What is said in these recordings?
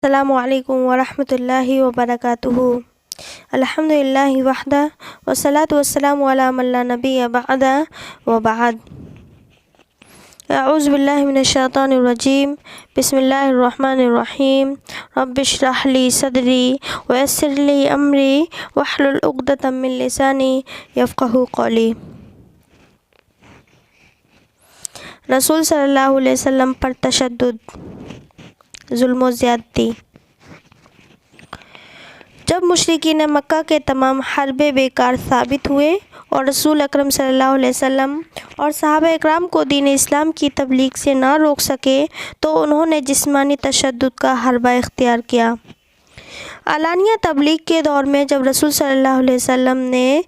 السلام علیکم ورحمۃ اللہ وبرکاتہ۔ الحمدللہ وحدہ والصلاۃ والسلام علی من لا نبی بعدہ وبعد۔ اعوذ باللہ من الشیطان الرجیم، بسم اللہ الرحمن الرحیم۔ رب اشرح لی صدری ویسر لی امری واحلل عقدۃ من لسانی یفقہوا قولی۔ رسول صلی اللہ علیہ وسلم پر تشدد، ظلم و زیادتی۔ جب مشرکین مکہ کے تمام حربے بیکار ثابت ہوئے اور رسول اکرم صلی اللہ علیہ وسلم اور صحابہ اکرام کو دین اسلام کی تبلیغ سے نہ روک سکے تو انہوں نے جسمانی تشدد کا حربہ اختیار کیا۔ علانیہ تبلیغ کے دور میں جب رسول صلی اللہ علیہ وسلم نے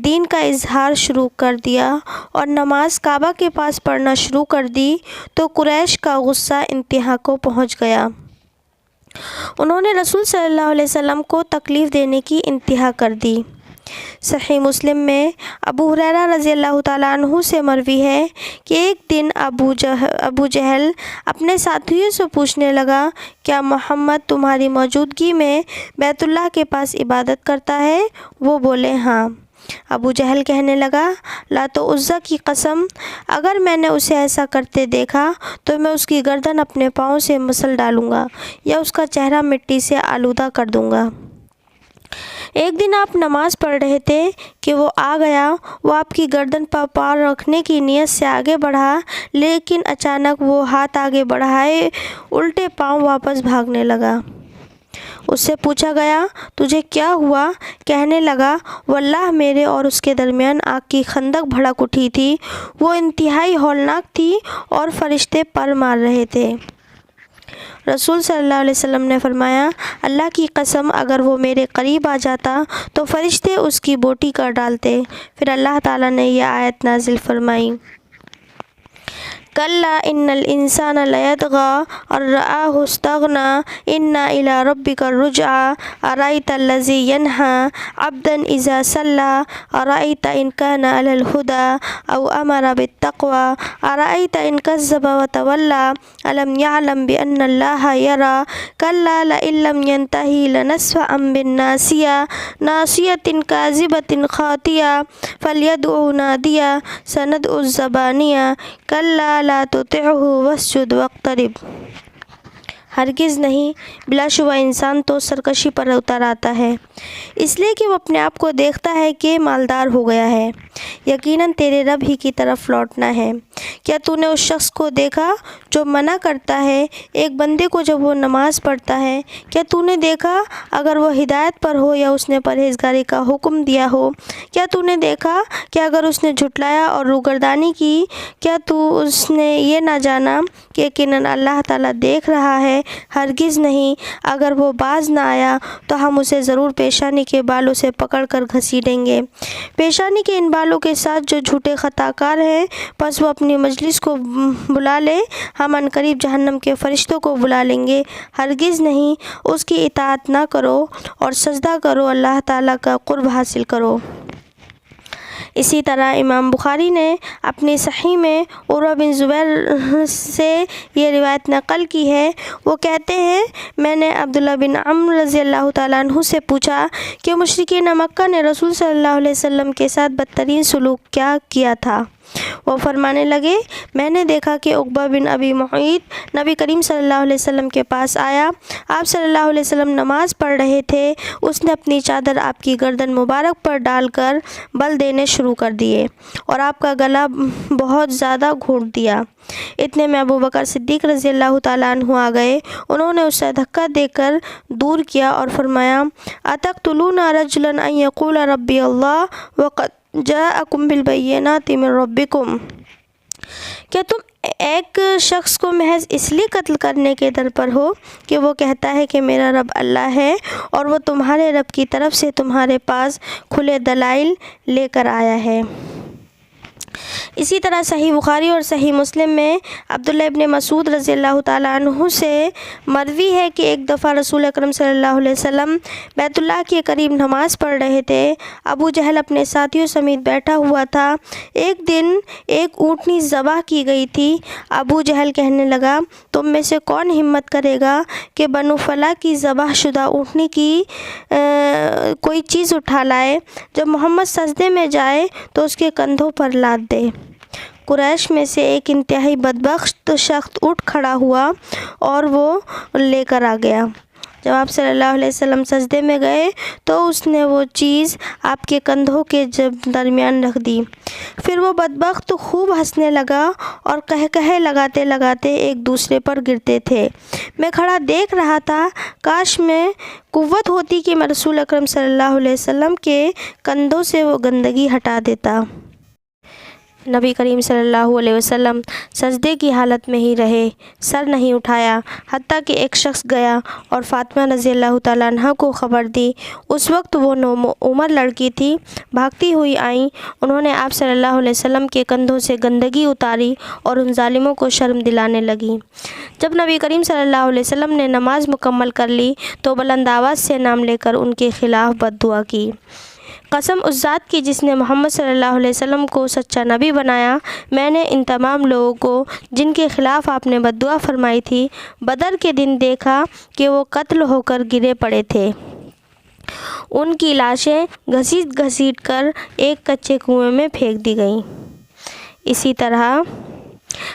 دین کا اظہار شروع کر دیا اور نماز کعبہ کے پاس پڑھنا شروع کر دی تو قریش کا غصہ انتہا کو پہنچ گیا۔ انہوں نے رسول صلی اللہ علیہ وسلم کو تکلیف دینے کی انتہا کر دی۔ صحیح مسلم میں ابو ہریرہ رضی اللہ تعالیٰ عنہ سے مروی ہے کہ ایک دن ابو جہل اپنے ساتھیوں سے پوچھنے لگا، کیا محمد تمہاری موجودگی میں بیت اللہ کے پاس عبادت کرتا ہے؟ وہ بولے ہاں۔ ابو جہل کہنے لگا، لات و عزیٰ کی قسم، اگر میں نے اسے ایسا کرتے دیکھا تو میں اس کی گردن اپنے پاؤں سے مسل ڈالوں گا یا اس کا چہرہ مٹی سے آلودہ کر دوں گا۔ ایک دن آپ نماز پڑھ رہے تھے کہ وہ آ گیا۔ وہ آپ کی گردن پر پاؤں رکھنے کی نیت سے آگے بڑھا، لیکن اچانک وہ ہاتھ آگے بڑھائے الٹے پاؤں واپس بھاگنے لگا۔ اس سے پوچھا گیا، تجھے کیا ہوا؟ کہنے لگا، واللہ میرے اور اس کے درمیان آگ کی خندق بھڑک اٹھی تھی، وہ انتہائی ہولناک تھی اور فرشتے پر مار رہے تھے۔ رسول صلی اللہ علیہ وسلم نے فرمایا، اللہ کی قسم، اگر وہ میرے قریب آ جاتا تو فرشتے اس کی بوٹی کر ڈالتے۔ پھر اللہ تعالیٰ نے یہ آیت نازل فرمائی، کلا ان الانسان لیطغی ان رآہ استغنی ان الی ربک الرجعی ارأیت الذی ینہی عبدا اذا صلی ارأیت ان کان علی الہدی او امر بالتقوی ارأیت ان کذب وتولی الم یعلم بان اللہ یری کلا لئن لم ینتہ لنسفعا بالناصیہ ناصیۃ کاذبۃ خاطیہ فلیدع نادیہ سندع الزبانیہ کلا لا تطعہ واسجد واقترب۔ ہرگز نہیں، بلا شبہ انسان تو سرکشی پر اتر آتا ہے، اس لیے کہ وہ اپنے آپ کو دیکھتا ہے کہ مالدار ہو گیا ہے۔ یقیناً تیرے رب ہی کی طرف لوٹنا ہے۔ کیا تو نے اس شخص کو دیکھا جو منع کرتا ہے ایک بندے کو جب وہ نماز پڑھتا ہے؟ کیا تو نے دیکھا اگر وہ ہدایت پر ہو یا اس نے پرہیزگاری کا حکم دیا ہو؟ کیا تو نے دیکھا کہ اگر اس نے جھٹلایا اور روگردانی کی؟ کیا تو اس نے یہ نہ جانا کہ یقیناً اللہ تعالیٰ دیکھ رہا ہے؟ ہرگز نہیں، اگر وہ باز نہ آیا تو ہم اسے ضرور پیشانی کے بالوں سے پکڑ کر گھسیٹیں گے۔ پیشانی کے ان بالوں کے ساتھ جو جھوٹے خطا کار ہیں، پس وہ اپنی مجلس کو بلا لے، ہم عنقریب جہنم کے فرشتوں کو بلا لیں گے۔ ہرگز نہیں، اس کی اطاعت نہ کرو اور سجدہ کرو، اللہ تعالیٰ کا قرب حاصل کرو۔ اسی طرح امام بخاری نے اپنی صحیح میں عروہ بن زبیر سے یہ روایت نقل کی ہے۔ وہ کہتے ہیں، میں نے عبداللہ بن عمرو رضی اللہ تعالیٰ عنہ سے پوچھا کہ مشرکین مکہ نے رسول صلی اللہ علیہ وسلم کے ساتھ بدترین سلوک کیا کیا تھا؟ وہ فرمانے لگے، میں نے دیکھا کہ عقبہ بن ابی معیط نبی کریم صلی اللہ علیہ وسلم کے پاس آیا۔ آپ صلی اللہ علیہ وسلم نماز پڑھ رہے تھے، اس نے اپنی چادر آپ کی گردن مبارک پر ڈال کر بل دینے شروع کر دیے اور آپ کا گلا بہت زیادہ گھونٹ دیا۔ اتنے میں ابو بکر صدیق رضی اللہ تعالیٰ عنہ آ گئے۔ انہوں نے اسے دھکا دے کر دور کیا اور فرمایا، اتقتلون رجلا ان یقول ربی اللہ وقد جاءکم بالبینات من ربکم۔ کیا تم ایک شخص کو محض اس لیے قتل کرنے کے در پر ہو کہ وہ کہتا ہے کہ میرا رب اللہ ہے اور وہ تمہارے رب کی طرف سے تمہارے پاس کھلے دلائل لے کر آیا ہے؟ اسی طرح صحیح بخاری اور صحیح مسلم میں عبداللہ ابن مسعود رضی اللہ تعالیٰ عنہ سے مروی ہے کہ ایک دفعہ رسول اکرم صلی اللہ علیہ وسلم بیت اللہ کے قریب نماز پڑھ رہے تھے۔ ابو جہل اپنے ساتھیوں سمیت بیٹھا ہوا تھا۔ ایک دن ایک اونٹنی ذبح کی گئی تھی۔ ابو جہل کہنے لگا، تم میں سے کون ہمت کرے گا کہ بنو فلاں کی ذبح شدہ اونٹنی کی کوئی چیز اٹھا لائے، جب محمد سجدے میں جائے تو اس کے کندھوں پر لاد دے۔ قریش میں سے ایک انتہائی بدبخت شخص اٹھ کھڑا ہوا اور وہ لے کر آ گیا۔ جب آپ صلی اللہ علیہ وسلم سجدے میں گئے تو اس نے وہ چیز آپ کے کندھوں کے درمیان رکھ دی۔ پھر وہ بدبخت خوب ہنسنے لگا اور قہقہے لگاتے لگاتے ایک دوسرے پر گرتے تھے۔ میں کھڑا دیکھ رہا تھا، کاش میں قوت ہوتی کہ میں رسول اکرم صلی اللہ علیہ وسلم کے کندھوں سے وہ گندگی ہٹا دیتا۔ نبی کریم صلی اللہ علیہ وسلم سجدے کی حالت میں ہی رہے، سر نہیں اٹھایا، حتیٰ کہ ایک شخص گیا اور فاطمہ رضی اللہ تعالیٰ عنہ کو خبر دی۔ اس وقت وہ عمر لڑکی تھی، بھاگتی ہوئی آئیں۔ انہوں نے آپ صلی اللہ علیہ وسلم کے کندھوں سے گندگی اتاری اور ان ظالموں کو شرم دلانے لگیں۔ جب نبی کریم صلی اللہ علیہ وسلم نے نماز مکمل کر لی تو بلند آواز سے نام لے کر ان کے خلاف بد دعا کی۔ قسم اس ذات کی جس نے محمد صلی اللہ علیہ وسلم کو سچا نبی بنایا، میں نے ان تمام لوگوں کو جن کے خلاف آپ نے بد دعا فرمائی تھی، بدر کے دن دیکھا کہ وہ قتل ہو کر گرے پڑے تھے۔ ان کی لاشیں گھسیٹ گھسیٹ کر ایک کچے کنویں میں پھینک دی گئیں۔ اسی طرح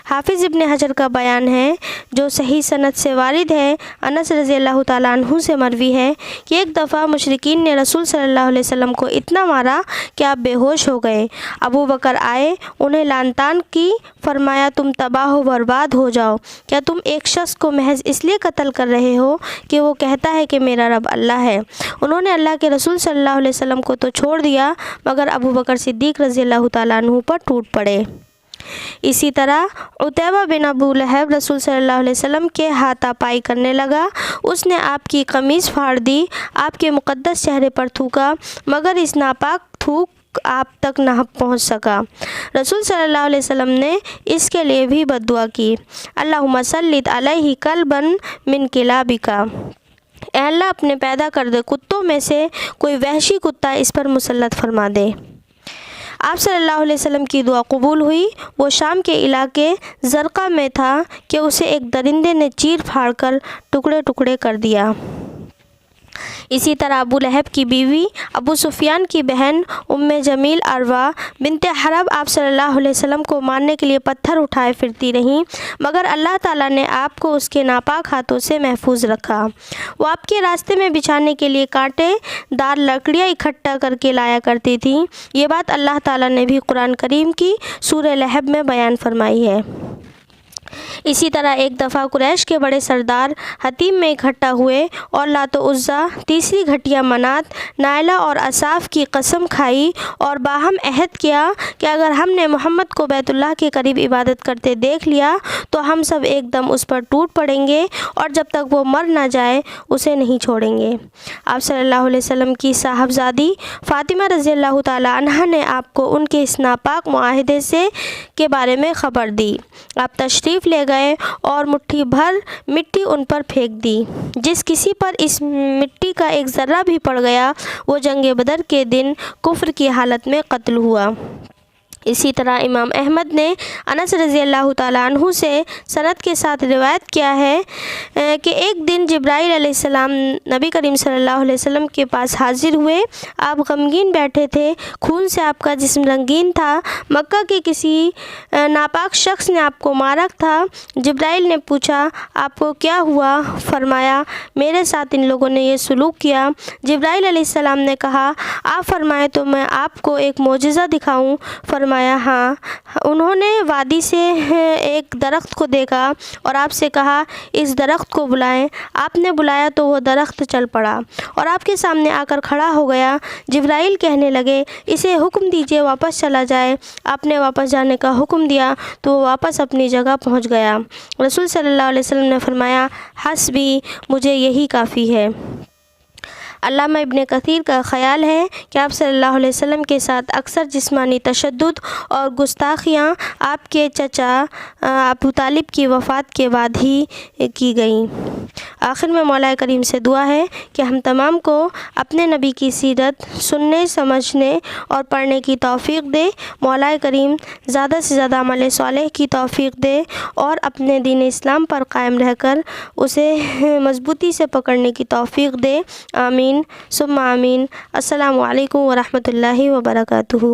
حافظ ابن حجر کا بیان ہے، جو صحیح سند سے وارد ہے، انس رضی اللہ تعالیٰ عنہ سے مروی ہے کہ ایک دفعہ مشرکین نے رسول صلی اللہ علیہ وسلم کو اتنا مارا کہ آپ بے ہوش ہو گئے۔ ابو بکر آئے، انہیں لعن طعن کی، فرمایا تم تباہ و برباد ہو جاؤ، کیا تم ایک شخص کو محض اس لیے قتل کر رہے ہو کہ وہ کہتا ہے کہ میرا رب اللہ ہے؟ انہوں نے اللہ کے رسول صلی اللہ علیہ وسلم کو تو چھوڑ دیا، مگر ابو بکر صدیق رضی اللہ تعالیٰ عنہ پر ٹوٹ پڑے۔ اسی طرح عتیبہ بن ابو لہب رسول صلی اللہ علیہ وسلم کے ہاتھا پائی کرنے لگا۔ اس نے آپ کی قمیص پھاڑ دی، آپ کے مقدس چہرے پر تھوکا، مگر اس ناپاک تھوک آپ تک نہ پہنچ سکا۔ رسول صلی اللہ علیہ وسلم نے اس کے لیے بھی بد دعا کی، اللہم سلط علیہ کلبا من کلابک، اے اللہ اپنے پیدا کردہ کتوں میں سے کوئی وحشی کتا اس پر مسلط فرما دے۔ آپ صلی اللہ علیہ وسلم کی دعا قبول ہوئی۔ وہ شام کے علاقے زرقہ میں تھا کہ اسے ایک درندے نے چیر پھاڑ کر ٹکڑے ٹکڑے کر دیا۔ اسی طرح ابو لہب کی بیوی ابو سفیان کی بہن ام جمیل عروہ بنت حرب آپ صلی اللہ علیہ وسلم کو مارنے کے لیے پتھر اٹھائے پھرتی رہیں، مگر اللہ تعالیٰ نے آپ کو اس کے ناپاک ہاتھوں سے محفوظ رکھا۔ وہ آپ کے راستے میں بچھانے کے لیے کانٹے دار لکڑیاں اکٹھا کر کے لایا کرتی تھیں۔ یہ بات اللہ تعالیٰ نے بھی قرآن کریم کی سورہ لہب میں بیان فرمائی ہے۔ اسی طرح ایک دفعہ قریش کے بڑے سردار حتیم میں اکٹھا ہوئے اور لات و عزیٰ، تیسری گھٹیا منات، نائلہ اور اصاف کی قسم کھائی اور باہم عہد کیا کہ اگر ہم نے محمد کو بیت اللہ کے قریب عبادت کرتے دیکھ لیا تو ہم سب ایک دم اس پر ٹوٹ پڑیں گے اور جب تک وہ مر نہ جائے اسے نہیں چھوڑیں گے۔ آپ صلی اللہ علیہ وسلم کی صاحبزادی فاطمہ رضی اللہ تعالیٰ عنہا نے آپ کو ان کے اس ناپاک معاہدے سے کے بارے میں خبر دی۔ آپ تشریف لے گئے اور مٹھی بھر مٹی ان پر پھینک دی۔ جس کسی پر اس مٹی کا ایک ذرہ بھی پڑ گیا وہ جنگ بدر کے دن کفر کی حالت میں قتل ہوا۔ اسی طرح امام احمد نے انس رضی اللہ تعالیٰ عنہ سے سند کے ساتھ روایت کیا ہے کہ ایک دن جبرائیل علیہ السلام نبی کریم صلی اللہ علیہ وسلم کے پاس حاضر ہوئے۔ آپ غمگین بیٹھے تھے، خون سے آپ کا جسم رنگین تھا۔ مکہ کے کسی ناپاک شخص نے آپ کو مارا تھا۔ جبرائیل نے پوچھا آپ کو کیا ہوا؟ فرمایا میرے ساتھ ان لوگوں نے یہ سلوک کیا۔ جبرائیل علیہ السلام نے کہا آپ فرمائیں تو میں آپ کو ایک معجزہ دکھاؤں؟ فرمایا ہاں۔ انہوں نے وادی سے ایک درخت کو دیکھا اور آپ سے کہا اس درخت کو بلائیں۔ آپ نے بلایا تو وہ درخت چل پڑا اور آپ کے سامنے آ کر کھڑا ہو گیا۔ جبرائیل کہنے لگے اسے حکم دیجئے واپس چلا جائے۔ آپ نے واپس جانے کا حکم دیا تو وہ واپس اپنی جگہ پہنچ گیا۔ رسول صلی اللہ علیہ وسلم نے فرمایا حسبی، مجھے یہی کافی ہے۔ علامہ ابن کثیر کا خیال ہے کہ آپ صلی اللہ علیہ وسلم کے ساتھ اکثر جسمانی تشدد اور گستاخیاں آپ کے چچا ابو طالب کی وفات کے بعد ہی کی گئیں۔ آخر میں مولا کریم سے دعا ہے کہ ہم تمام کو اپنے نبی کی سیرت سننے، سمجھنے اور پڑھنے کی توفیق دے۔ مولا کریم زیادہ سے زیادہ عمل صالح کی توفیق دے اور اپنے دین اسلام پر قائم رہ کر اسے مضبوطی سے پکڑنے کی توفیق دے۔ آمین ثم آمین۔ السلام علیکم ورحمۃ اللہ وبرکاتہ۔